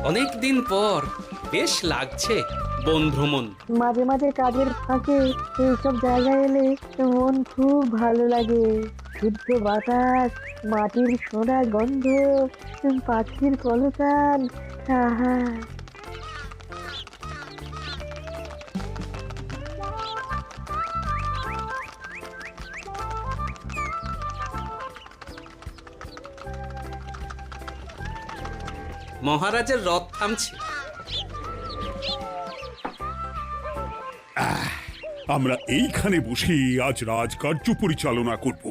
অনেক দিন পর বেশ লাগছে বন ভ্রমণ। মাঝে মাঝে কাজের ফাঁকে এইসব জায়গায় এলে মন খুব ভালো লাগে। শুদ্ধ বাতাস, মাটির সোনা গন্ধ, পাখির কলতান, আহা। মহারাজের রথ থামছে। আমরা এইখানে বসে আজ রাজকার্য পরিচালনা করব।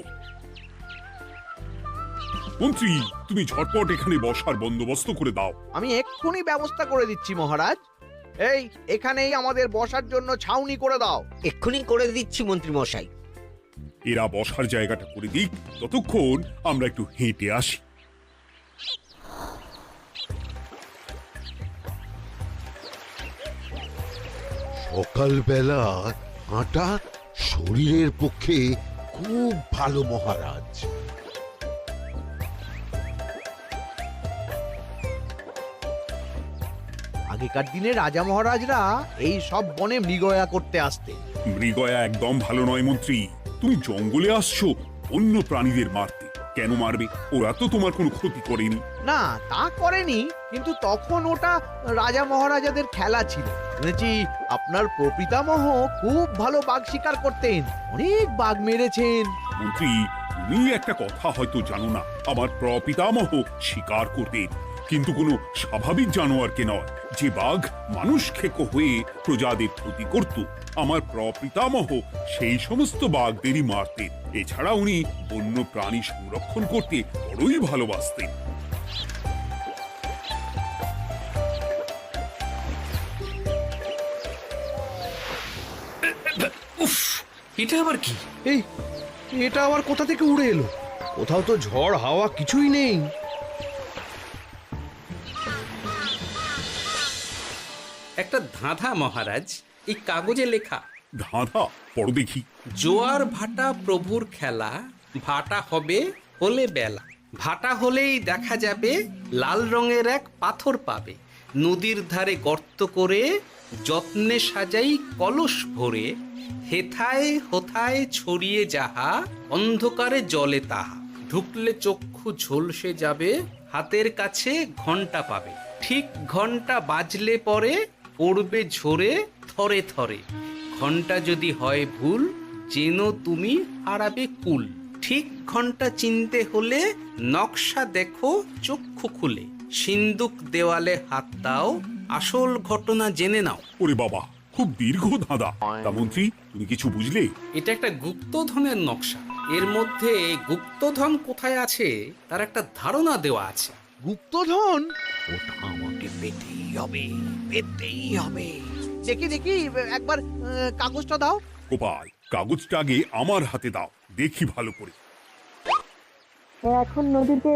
মন্ত্রী, তুমি ঝটপট এখানে বসার বন্দোবস্ত করে দাও। আমি এক্ষুনি ব্যবস্থা করে দিচ্ছি মহারাজ। এই এখানেই আমাদের বসার জন্য ছাউনি করে দাও। এক্ষুনি করে দিচ্ছি মন্ত্রী মশাই। এরা বসার জায়গাটা করে দিক, ততক্ষণ আমরা একটু হেঁটে আসি। সকালবেলা হাঁটা শরীরের পক্ষে খুব ভালো মহারাজ। আগেকার দিনে রাজা মহারাজরা এই সব বনে মৃগয়া করতে আসতেন। মৃগয়া একদম ভালো নয় মন্ত্রী। তুমি জঙ্গলে আসছো অন্য প্রাণীদের মারতে। কেন মারবে? ওরা তো তোমার কোনো ক্ষতি করেনি। না, তা করেনি, কিন্তু তখন ওটা রাজা মহারাজাদের খেলা ছিল। শুনেছি আপনার প্রপিতামহ খুব ভালো বাঘ শিকার করতেন, অনেক বাঘ মেরেছেন। মন্ত্রী, তুমি একটা কথা হয়তো জানো না। আমার প্রপিতামহ শিকার করতেন, কিন্তু কোনো স্বাভাবিক জানোয়ারকে নয়। যে বাঘ মানুষ খেকো হয়ে প্রজাদের ক্ষতি করত, আমার প্রপিতামহ সেই সমস্ত বাঘদেরই মারতেন। এছাড়া উনি বন্য প্রাণী সংরক্ষণ করতে বড়ই ভালোবাসতেন। উফ, এটা আবার কি? এই এটা আবার কোথা থেকে উড়ে এলো? কোথাও তো ঝড় হাওয়া কিছুই নেই। একটা ধাঁধা মহারাজ, এই কাগজে লেখা। ধাঁধা? পড়ো দেখি। জোয়ার ভাটা প্রভুর খেলা, ভাটা হবে হলে বেলা। ভাটা হলেই দেখা যাবে লাল রঙের এক পাথর পাবে। নদীর ধারে গর্ত করে যত্নে সাজাই কলস ভরে। হেথায় হোথায় ছড়িয়ে যাহা, অন্ধকারে জলে তাহা। ঢুকলে চক্ষু ঝলসে যাবে, হাতের কাছে ঘন্টা পাবে। ঠিক ঘন্টা বাজলে পরে পড়বে ঝরে থরে থরে। ঘন্টা যদি হয় ভুল, যেন তুমি হারাবে কুল। ঠিক ঘন্টা চিনতে হলে নকশা দেখো চক্ষু খুলে। সিন্দুক দেওয়ালে হাত দাও, আসল ঘটনা জেনে নাও। ওরে বাবা, খুব দীর্ঘ ধাঁধা। তা মন্ত্রী, তুমি কিছু বুঝলে? এটা একটা গুপ্তধনের নকশা। এর মধ্যে গুপ্তধন কোথায় আছে তার একটা ধারণা দেওয়া আছে। গুপ্তধন? ওটা আমাকে পেতেই হবে, পেতেই হবে। দেখি দেখি, একবার কাগজটা দাও। গোপাল, কাগজটা আগে আমার হাতে দাও, দেখি ভালো করে। এখন নদীতে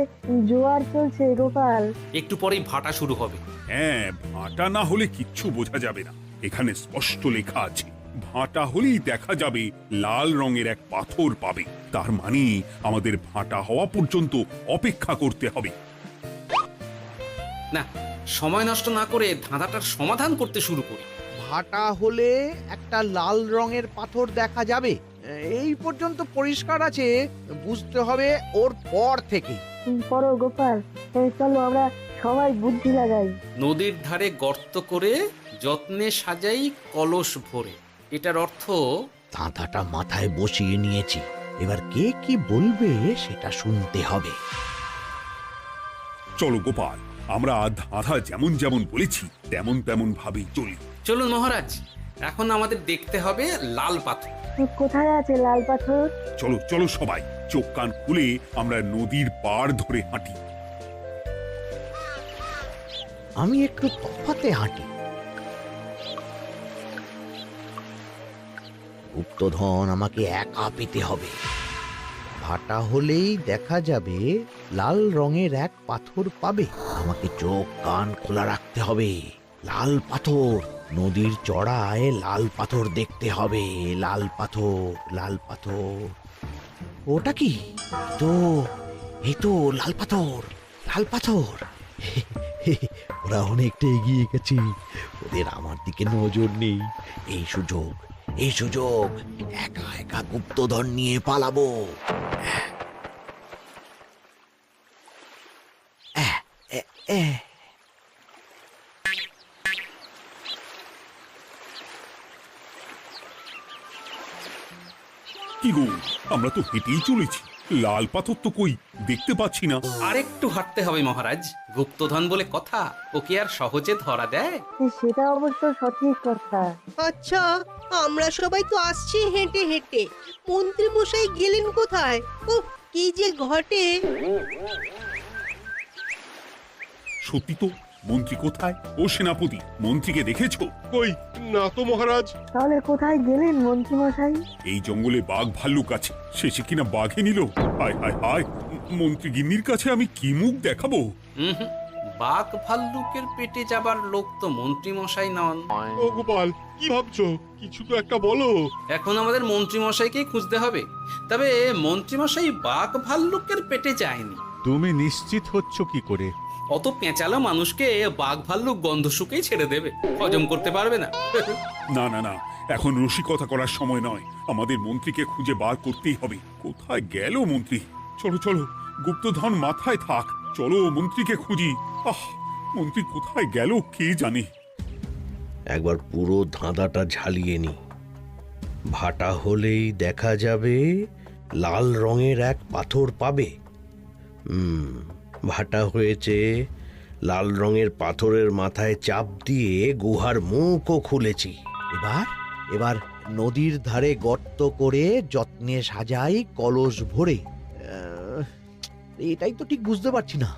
জোয়ার চলছে গোপাল। একটু পরেই ভাটা শুরু হবে। হ্যাঁ, ভাটা না হলে কিচ্ছু বোঝা যাবে না। এখানে স্পষ্ট লেখা আছে, ভাটা হলেই দেখা যাবে লাল রঙের এক পাথর পাবে। তার মানে আমাদের ভাটা হওয়া পর্যন্ত অপেক্ষা করতে হবে। না, সময় নষ্ট না করে ধাঁধাটার সমাধান করতে শুরু করি। ভাটা হলে একটা লাল রঙের পাথর দেখা যাবে, এই পর্যন্ত পরিষ্কার আছে। বুঝতে হবে ওর পর থেকে। পড়ো গোপাল, চলো আমরা সবাই বুদ্ধি লাগাই। নদীর ধারে গর্ত করে যত্নে সাজাই কলস ভরে। এটার অর্থ, ধাঁধাটা মাথায় বসিয়ে নিয়েছি, এবার কে কি বলবে সেটা শুনতে হবে। চলো গোপাল, আমরা ধাঁধা যেমন যেমন বলেছি তেমন তেমন ভাবেই চলি। চলুন মহারাজ, এখন আমাদের দেখতে হবে লাল পাথর। কোথায় আছে লাল পাথর? চলো চলো সবাই, চোখ কান খুলে আমরা নদীর পাড় ধরে হাঁটি। আমি একটু তফাতে হাঁটি। গুপ্তধন আমাকে একা পেতে হবে। ভাটা হলেই দেখা যাবে লাল রঙের এক পাথর পাবে। আমাকে চোখ কান খোলা রাখতে হবে। লাল পাথর, নদীর চড়ায় লাল পাথর দেখতে হবে। লাল পাথর, লাল পাথর। ওটা কি? তো এই তো লাল পাথর, লাল পাথর। ওরা অনেকটা এগিয়ে গেছে, ওদের আমার দিকে নজর নেই। এই সুযোগ একা একা গুপ্তধন নিয়ে পালাবো। আহ, এ, এ। কি গো, আমরা তো হেঁটেই চলেছি, লাল পাথর তো কই দেখতে পাচ্ছি না। আরেকটু হাঁটতে হবে মহারাজ, গুপ্তধন বলে কথা, ওকে আর সহজে ধরা দেয়? সেটা অবশ্য সঠিক কথা। আচ্ছা, আমরা সবাই তো আসছি হেঁটে হেঁটে, মন্ত্রী মশাই গেলেন কোথায়? ও কি যে ঘটে! সত্যি তো, মন্ত্রী কোথায়? ও সেনাপতি, মন্ত্রীকে দেখেছো? কই না তো মহারাজ। তাহলে কোথায় গেলেন মন্ত্রী মশাই? এই জঙ্গলে বাঘ ভাল্লুক আছে, শেষে কিনা বাঘে নিল। হায় হায় হায়, মন্ত্রী গিন্নির কাছে আমি কি মুখ দেখাবো? হুম, বাঘ ভাল্লুকের পেটে যাবার লোক তো মন্ত্রী মশাই নন। ও গোপাল, কি ভাবছো? কিছু তো একটা বলো। এখন আমাদের মন্ত্রী মশাইকেই খুঁজতে হবে। তবে মন্ত্রী মশাই বাঘ ভাল্লুকের পেটে যায়নি। তুমি নিশ্চিত হচ্ছ কি করে? অত পেঁচালো মানুষকে বাঘ ভাল্লুক গন্ধ শুকেই ছেড়ে দেবে, হজম করতে পারবে না। না না না, এখন রসিকতা করার সময় নয়, আমাদের মন্ত্রীকে খুঁজে বার করতেই হবে। কোথায় গেল মন্ত্রী? চলো চলো, গুপ্তধন মাথায় থাক, চলো মন্ত্রীকে খুঁজি। মন্ত্রী কোথায় গেল কে জানে। একবার পুরো ধাঁধাটা ঝালিয়ে নি। ভাটা হলেই দেখা যাবে লাল রঙের এক পাথর পাবে। ভাটা হয়েছে, লাল রঙের পাথরের মাথায় চাপ দিয়ে গুহার মুখও খুলেছি। এবার নদীর ধারে গর্ত করে যত্নে সাজাই কলস ভরে। এটাই তো ঠিক বুঝতে পারছি না।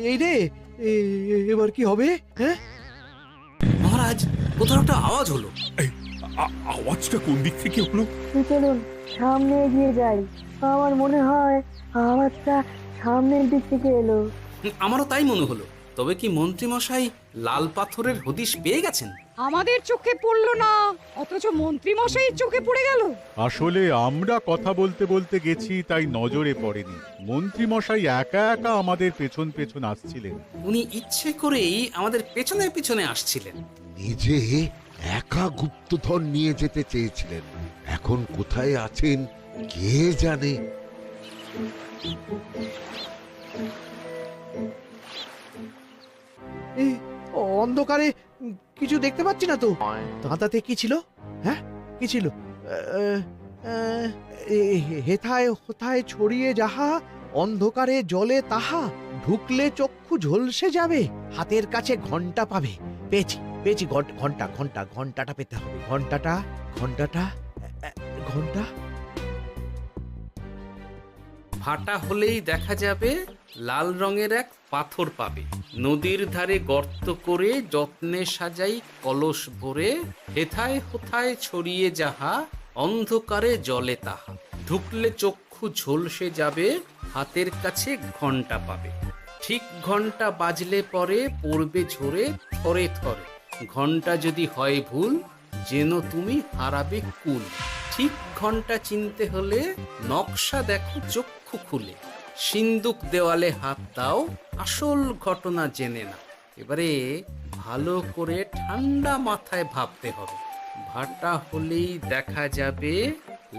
এই রে, এবার কি হবে? হ্যাঁ মহারাজ, কোথাও একটা আওয়াজ হলো। আওয়াজটা কোন দিক থেকে হলো? চলুন সামনে এগিয়ে যাই। আমার মনে হয় আওয়াজটা সামনের দিক থেকে এলো। আমারও তাই মনে হলো। তবে কি মন্ত্রী মশাই লাল পাথরের হদিশ পেয়ে গেছেন? আমাদের চোখে পড়লো না, অথচ মন্ত্রী মশাইয়ের চোখে পড়ে গেল। আসলে আমরা কথা বলতে বলতে গেছি, তাই নজরে পড়েনি। মন্ত্রী মশাই একা একা আমাদের পেছন পেছন আসছিলেন। উনি ইচ্ছে করেই আমাদের পেছনে পেছনে আসছিলেন। নিজে একা গুপ্তধন নিয়ে যেতে চেয়েছিলেন, এখন কোথায় আছেন কে জানে। অন্ধকারে কিছু দেখতে পাচ্ছি না তো। ধাঁধাতে কি ছিল? হ্যাঁ, কি ছিল? হেথায় হোথায় ছড়িয়ে যাহা, অন্ধকারে জলে তাহা, ঢুকলে চক্ষু ঝলসে যাবে, হাতের কাছে ঘন্টা পাবে। পেয়েছি পেয়েছি, ঘন্টাটা পেতে হবে। ঘন্টা। ভাটা হলেই দেখা যাবে লাল রঙের এক পাথর পাবে, নদীর ধারে গর্ত করে যত্নে সাজাই কলস ভরে, হেথায় হোথায় ছড়িয়ে যাহা, অন্ধকারে জলে তাহা, ঢুকলে চক্ষু ঝলসে যাবে, হাতের কাছে ঘন্টা পাবে। ঠিক ঘন্টা বাজলে পরে পড়বে ঝরে থরে থরে, ঘন্টা যদি হয় ভুল যেন তুমি হারাবে কুল। ঠিক ঘন্টা চিনতে হলে নকশা দেখো চক্ষু খুলে, সিন্দুক দেওয়ালে হাত দাও, আসল ঘটনা জেনে না। এবারে ভালো করে ঠান্ডা মাথায় ভাবতে হবে। ভাটা হলেই দেখা যাবে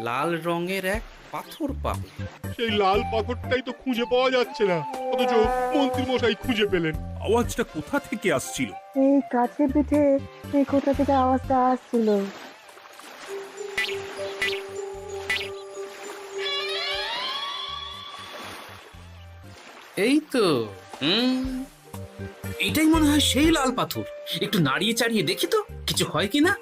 লাল রঙের এক পাথর পাবে। সেই লাল পাথরটাই তো খুঁজে পাওয়া যাচ্ছে না, অথচ মন্ত্রী মশাই খুঁজে পেলেন। আওয়াজটা কোথা থেকে আসছিল? এই কাছে পিঠে এই কোথা থেকে আওয়াজটা আসছিল। এই তো, এটাই মনে হয় সেই লাল পাথর। একটু নাড়িয়ে চাড়িয়ে দেখি তো কিছু হয় কিনা।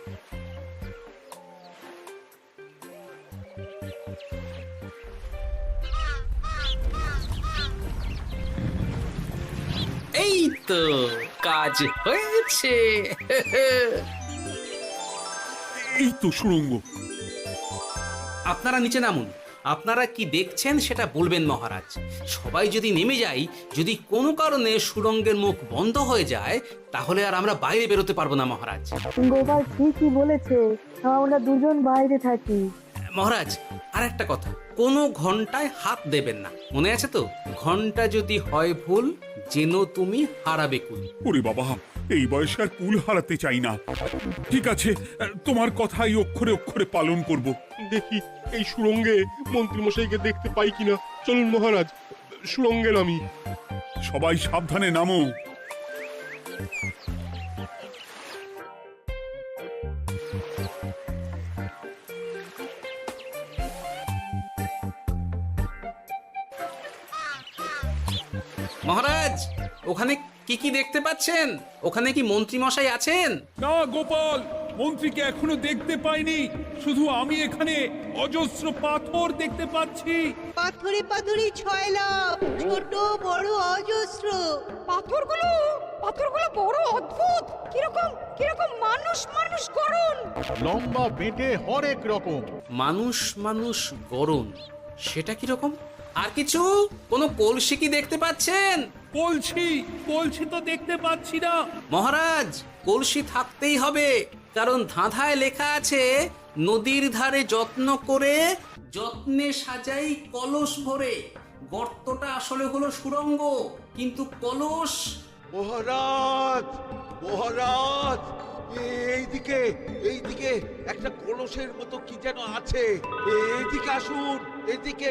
এই তো, কাজ হয়েছে। এই তো সুড়ঙ্গ। আপনারা নিচে নামুন। আপনারা কি দেখছেন সেটা বলবেন মহারাজ। সবাই যদি নেমে যাই, যদি কোনো কারণে সুড়ঙ্গের মুখ বন্ধ হয়ে যায়, তাহলে আর আমরা বাইরে বেরোতে পারবো না মহারাজ। গোপাল ঠিকই বলেছে, আমরা দুজন বাইরে থাকি। মহারাজ, আর একটা কথা, কোনো ঘন্টায় হাত দেবেন না, মনে আছে তো? ঘন্টা যদি হয় ভুল, যেন তুমি হারাবে কুল। ওরে বাবা, এই বয়সে আর কুল হারাতে চাই না। ঠিক আছে, তোমার কথাই অক্ষরে অক্ষরে পালন করব। দেখি এই সুরঙ্গে মন্ত্রী মশাইকে দেখতে পাই কিনা। চলুন মহারাজ, সুরঙ্গে নামি। সবাই সাবধানে নামো। মহারাজ, ওখানে কি কি দেখতে পাচ্ছেন? ওখানে কি মন্ত্রী মশাই আছেন? না গোপাল, মন্ত্রীকে এখনো দেখতে পাইনি। শুধু আমি এখানে অজস্র পাথর দেখতে পাচ্ছি। পাথরে পাথরে ছয় লাভ, ছোট বড় অজস্র। পাথরগুলো বড় অদ্ভুত, কিরকম কিরকম মানুষ মানুষ গড়ন। লম্বা বেঁটে হরেক রকম। মানুষ মানুষ গরম, সেটা কি রকম? আর কিছু? কোনো কলসি কি দেখতে পাচ্ছেন? কলসি তো দেখতে পাচ্ছি না। মহারাজ, কলসি থাকতেই হবে, কারণ ধাঁধায় লেখা আছে নদীর ধারে যত্ন করে যত্নে সাজাই কলস ভরে। গর্তটা আসলে হলো সুড়ঙ্গ, কিন্তু কলস। মহারাজ, মহারাজ, এইদিকে এইদিকে একটা কলসের মতো কি যেন আছে। এইদিকে আসুন, এদিকে।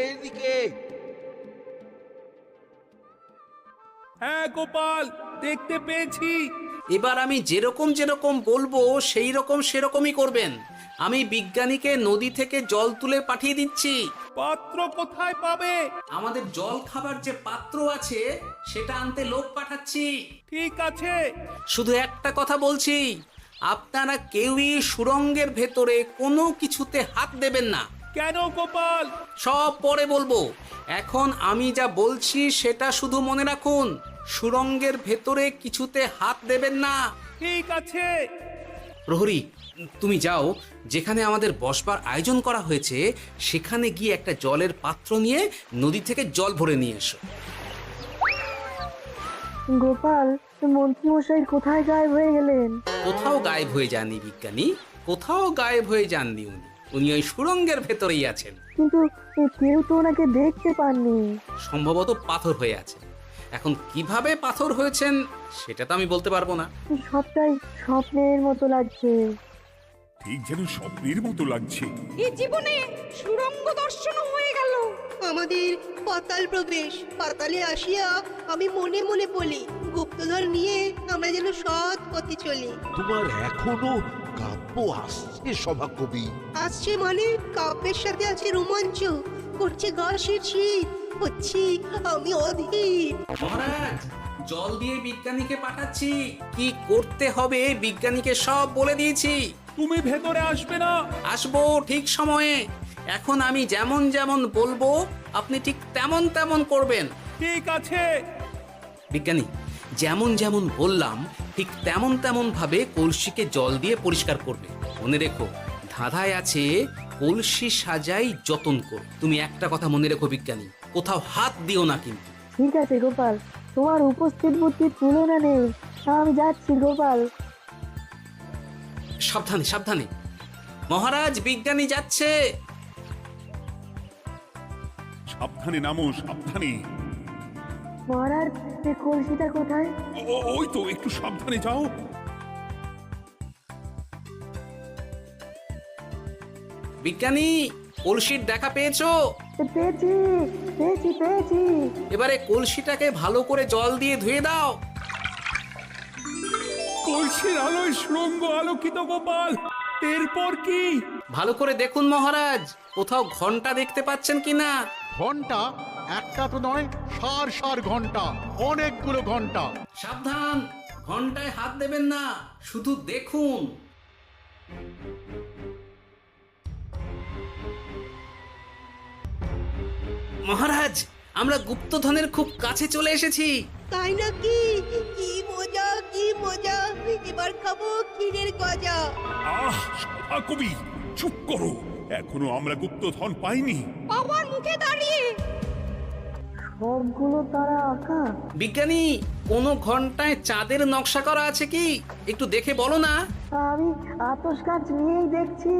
হ্যাঁ গোপাল, দেখতে পেয়েছি। এবার আমি যেরকম যেরকম বলবো সেই রকম সেরকমই করবেন। আমি বিজ্ঞানীকে নদী থেকে জল তুলে পাঠিয়ে দিচ্ছি। পাত্র কোথায় পাবে? আমাদের জল খাবার যে পাত্র আছে সেটা আনতে লোক পাঠাচ্ছি। ঠিক আছে। শুধু একটা কথা বলছি, আপনারা কেউই সুড়ঙ্গের ভেতরে কোনো কিছুতে হাত দেবেন না। কেন গোপাল? সব পরে বলবো, এখন আমি যা বলছি সেটা শুধু মনে রাখুন। সুড়ঙ্গের ভেতরে কিছুতে হাত দেবেন না। ঠিক আছে। প্রহরী, তুমি যাও, যেখানে আমাদের বসবার আয়োজন করা হয়েছে সেখানে গিয়ে একটা জলের পাত্র নিয়ে নদী থেকে জল ভরে নিয়ে এসো। গোপাল, মন্ত্রী মশাই কোথায় গায়েব হয়ে গেলেন? কোথাও গায়েব হয়ে যাননি বিজ্ঞানী, কোথাও গায়েব হয়ে যাননি উনি ওই সুড়ঙ্গের ভেতরেই আছেন। কিন্তু কেউ তো ওনাকে দেখতে পাননি। সম্ভবত পাথর হয়ে আছে। এখন কিভাবে পাথর হয়েছেন সেটা তো আমি বলতে পারবো না। সবটাই স্বপ্নের মতো লাগছে। ঠিক যেন স্বপ্নের মতো লাগছে। এই জীবনে সুরঙ্গ দর্শন হয়ে গেল। আমাদের পাতাল প্রবেশ। পাতালে আসিয়া আমি মনে মনে বলি, গুপ্তধন নিয়ে আমরা যেন সৎ পথে চলি। তোমার এখনো কাব্য আসছে সভাকবি? আসছে মানে কাব্যের সাথে আছে রোমাঞ্চ, করছে গা শীত, হচ্ছি আমি অধীর। মহারাজ, জল দিয়ে বিজ্ঞানীকে পাঠাচ্ছি। কি করতে হবে বিজ্ঞানীকে সব বলে দিয়েছি। তুমি ভেতরে আসবে না? আসবো ঠিক সময়ে। এখন আমি যেমন যেমন বলবো আপনি ঠিক তেমন তেমন করবেন। ঠিক আছে। বিজ্ঞানী, যেমন যেমন বললাম ঠিক তেমন তেমন ভাবে কলসিকে জল দিয়ে পরিষ্কার করবে। মনে রেখো, ধাঁধায় আছে কলসি সাজাই যতন কর। তুমি একটা কথা মনে রেখো বিজ্ঞানী, কোথাও হাত দিও না কিন্তু। ঠিক আছে গোপাল, তোমার উপস্থিত বুদ্ধির তুলনা নেই। আমি যাচ্ছি গোপাল। সাবধানে সাবধানে। মহারাজ, বিজ্ঞানী যাচ্ছে। সাবধানে নামো, সাবধানে। মহারাজ, এই কলসিটা কোথায়? ওই তো, একটু সাবধানে যাও। বিজ্ঞানী, কলসির দেখা পেয়েছো? পেয়েছি পেয়েছি পেয়েছি। এবারে কলসিটাকে ভালো করে জল দিয়ে ধুয়ে দাও। কলসির আলোয় সুড়ঙ্গ আলোকিত গোপাল। এরপর কি? ভালো করে দেখুন মহারাজ, কোথাও ঘন্টা দেখতে পাচ্ছেন কিনা। ঘন্টা? একটা তো নয়, সার ঘন্টা, অনেকগুলো ঘন্টা। সাবধান, ঘন্টায় হাত দেবেন না, শুধু দেখুন। মহারাজ, আমরা গুপ্তধনের খুব কাছে চলে এসেছি। তাই নাকি? কি মজা কি মজা, এবার খাবো ক্ষীরের গজা। সভাকবি, চুপ করো। এখনো আমরা গুপ্তধন পাইনি। বাবার মুখে দাঁড়িয়ে সবগুলো তারা আঁকা। বিজ্ঞানী, কোনো ঘন্টায় চাঁদের নকশা করা আছে কি একটু দেখে বলো না। আমি আতস কাজ নিয়েই দেখছি,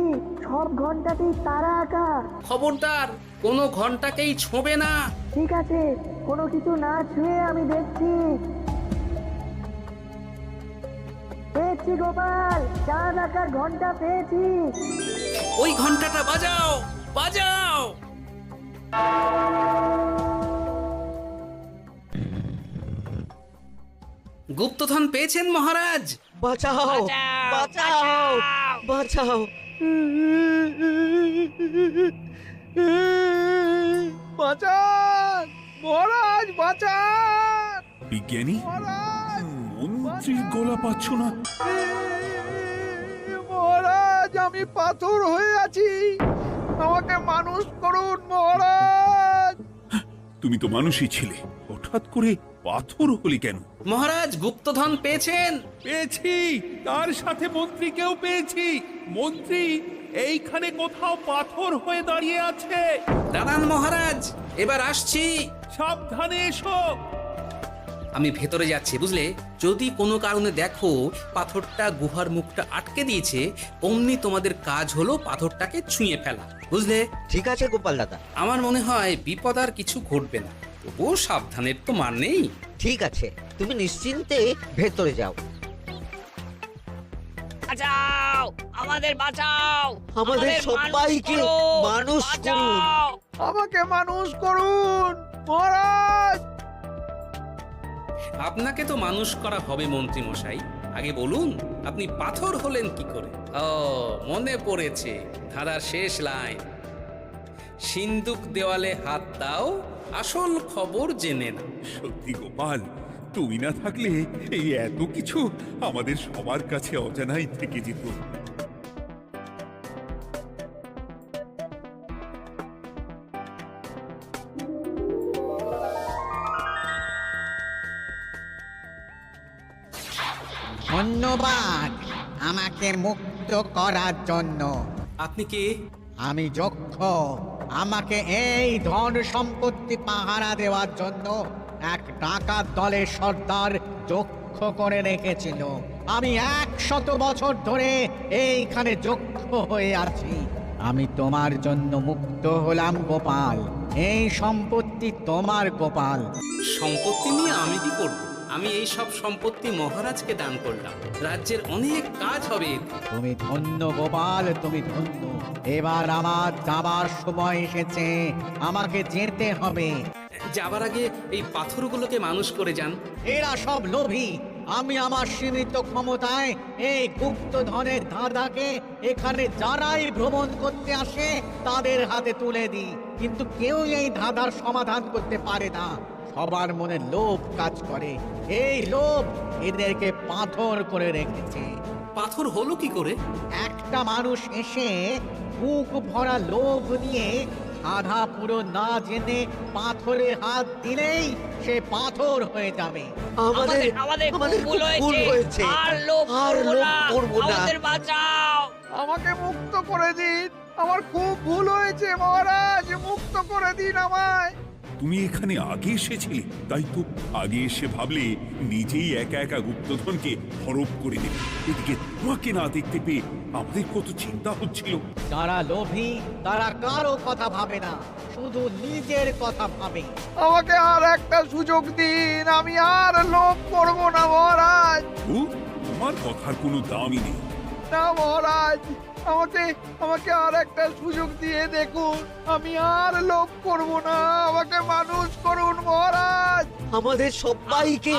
সব ঘন্টাতেই তারা আঁকা। খবরদার কোনো ঘন্টাকেই ছোঁবে না। ঠিক আছে, কোনো কিছু না ছুঁয়ে আমি দেখছি। পেয়েছি গোপাল, চাঁদ আঁকার ঘন্টা পেয়েছি। ওই ঘন্টাটা বাজাও, বাজাও। গুপ্তধন পেয়েছেন মহারাজ? বাঁচাও, বাঁচাও, বাঁচাও। বাঁচান মহারাজ, বাঁচান বিজ্ঞানী, মহারাজ, মন্ত্রীর গলা পাচ্ছ না? মহারাজ আমি পাথর হয়ে আছি, আমাকে মানুষ করুন মহারাজ। তুমি তো মানুষই ছিলে, হঠাৎ করে পাথর হলি কেন? মহারাজ গুপ্তধন পেয়েছেন? পেয়েছি, তার সাথে মন্ত্রীকেও পেয়েছি। মন্ত্রী এইখানে কোথাও পাথর হয়ে দাঁড়িয়ে আছে। দাঁড়ান মহারাজ, এবার আসছি। সাবধানে এসো। আমি ভেতরে যাচ্ছি, বুঝলে? যদি কোনো কারণে দেখো পাথরটা গুহার মুখটা আটকে দিয়েছে, অমনি তোমাদের কাজ হলো পাথরটাকে ছুঁয়ে ফেলা, বুঝলে? ঠিক আছে গোপাল দাদা। আমার মনে হয় বিপদ আর কিছু ঘটবে না, তবুও সাবধানের তো মান নেই। ঠিক আছে, তুমি নিশ্চিন্তে ভেতরে যাও। বাঁচাও, আমাদের বাঁচাও, আমাদের সবাইকে মানুষ করুন। আমাকে মানুষ করুন মহারাজ। আপনাকে তো মানুষ করা হবে মন্ত্রী মশাই। আগে বলুন আপনি পাথর হলেন কি করে? ও মনে পড়েছে, ধারার শেষ লাইন, সিন্দুক দেওয়ালে হাত দাও, আসল খবর জেনে না। সত্যি গোপাল, তুমি না থাকলে এই এত কিছু আমাদের সবার কাছে অজানাই থেকে যেত। ধন্যবাদ আমাকে মুক্ত করার জন্য। আপনি কে? আমি যক্ষ। আমাকে এই ধন সম্পত্তি পাহারা দেওয়ার জন্য এক ডাকাত দলের সর্দার যক্ষ করে রেখেছিল। আমি 100 বছর ধরে এইখানে যক্ষ হয়ে আছি। আমি তোমার জন্য মুক্ত হলাম গোপাল। এই সম্পত্তি তোমার গোপাল। সম্পত্তি নিয়ে আমি কি করব? আমি এই সব সম্পত্তি মহারাজকে দান করলাম, রাজ্যের অনেক কাজ হবে এতে। তুমি ধন্য গোপাল, তুমি ধন্য। এবার আমার যাবার সময় এসেছে, আমাকে যেতে হবে। যাবার আগে এই পাথরগুলোকে মানুষ করে যান। এরা সব লোভী। আমি আমার সীমিত ক্ষমতায় এই গুপ্তধনের ধাঁধাকে এখানে যারাই ভ্রমণ করতে আসে তাদের হাতে তুলে দিই, কিন্তু কেউ এই ধাঁধার সমাধান করতে পারে না। সবার মনে লোভ কাজ করে, এই লোভ এদেরকে পাথর করে রেখেছে। পাথর হলো কি করে? একটা মানুষ এসে বুক ভরা লোভ নিয়ে আধা পুরো না জেনে পাথরে হাত দিলেই সে পাথর হয়ে যাবে। আমাদের ভুল হয়েছে, আর লোভ করবো না, আমাদের বাঁচাও। আমাকে মুক্ত করে দিন, আমার খুব ভুল হয়েছে মহারাজ, মুক্ত করে দিন আমায়। তুমি এখানে আগে এসেছিলে, তাই তো আগে এসে ভাবলে নিজেই একা একা গুপ্তধনকে হরপ করে দেবে। এদিকে তোমাকে না দেখতে পেয়ে আমাদের কত চিন্তা হচ্ছিল। যারা লোভী তারা কারো কথা ভাবে না, শুধু নিজের কথা ভাবে। আমাকে আর একটা সুযোগ দিন, আমি আর লোভ করব না মহারাজ। ও, তোমার কথার কোনো দামই নেই। না মহারাজ, আমাকে আর একটা সুযোগ দিয়ে দেখুন, আমি আর লোভ করব না, আমাকে মানুষ করুন মহারাজ। আমাদের সবাইকে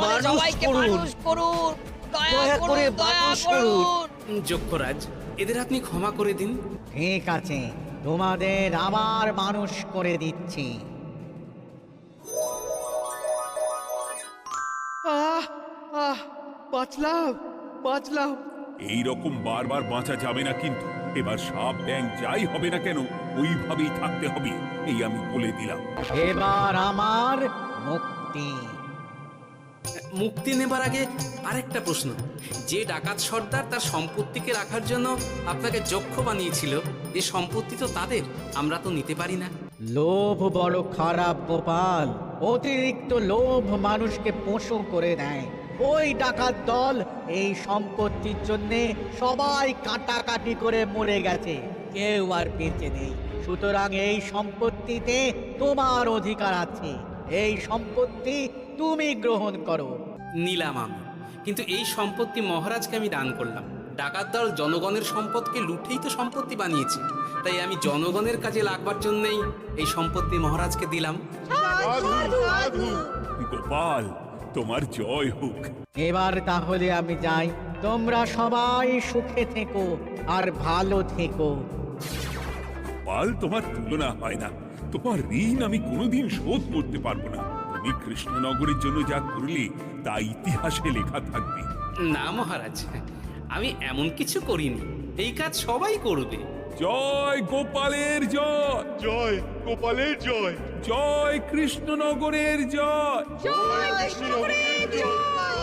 মানুষ করুন, দয়া করে মানুষ করুন। যক্ষরাজ, এদের আপনি ক্ষমা করে দিন। ঠিক আছে, তোমাদের আবার মানুষ করে দিচ্ছি। বাঁচলাম। এই রকম বারবার বাঁচা যাবে না, কিন্তু এবার সাপ ব্যাং যাই হবে না কেন ওইভাবেই থাকতে হবে, এই আমি বলে দিলাম। এবার আমার মুক্তি। মুক্তি নেবার আগে আরেকটা প্রশ্ন, যে ডাকাত সর্দার তার সম্পত্তিকে রাখার জন্য আপনাকে যক্ষ বানিয়েছিল, এই সম্পত্তি তো তাদের, আমরা তো নিতে পারি না। লোভ বড় খারাপ গোপাল, অতিরিক্ত লোভ মানুষকে পশু করে দেয়। ওই ডাকাত দল এই সম্পত্তির জন্য সবাই কাটাকাটি করে মরে গেছে, কেউ আর বেঁচে নেই। সুতরাং এই সম্পত্তিতে তোমার অধিকার আছে, এই সম্পত্তি তুমি গ্রহণ করো। নিলাম আমি, কিন্তু এই সম্পত্তি মহারাজকে আমি দান করলাম। ডাকাত দল জনগণের সম্পদকে লুঠেই তো সম্পত্তি বানিয়েছে, তাই আমি জনগণের কাজে লাগবার জন্যই এই সম্পত্তি মহারাজকে দিলাম। গোপাল, তোমার জয় হোক। এবার তাহলে আমি যাই, তোমরা সবাই সুখে থেকো আর ভালো থেকো। গোপাল, তোমার তুলনা হয় না। তোমার ঋণ আমি কোনোদিন শোধ করতে পারবো না। তুমি কৃষ্ণনগরের জন্য যা করলে তা ইতিহাসে লেখা থাকবে। না মহারাজ, আমি এমন কিছু করিনি, এই কাজ সবাই করবে। জয় গোপালের জয়, জয় গোপালের জয়, জয় কৃষ্ণনগরের জয়। জয় কৃষ্ণনগরের জয়।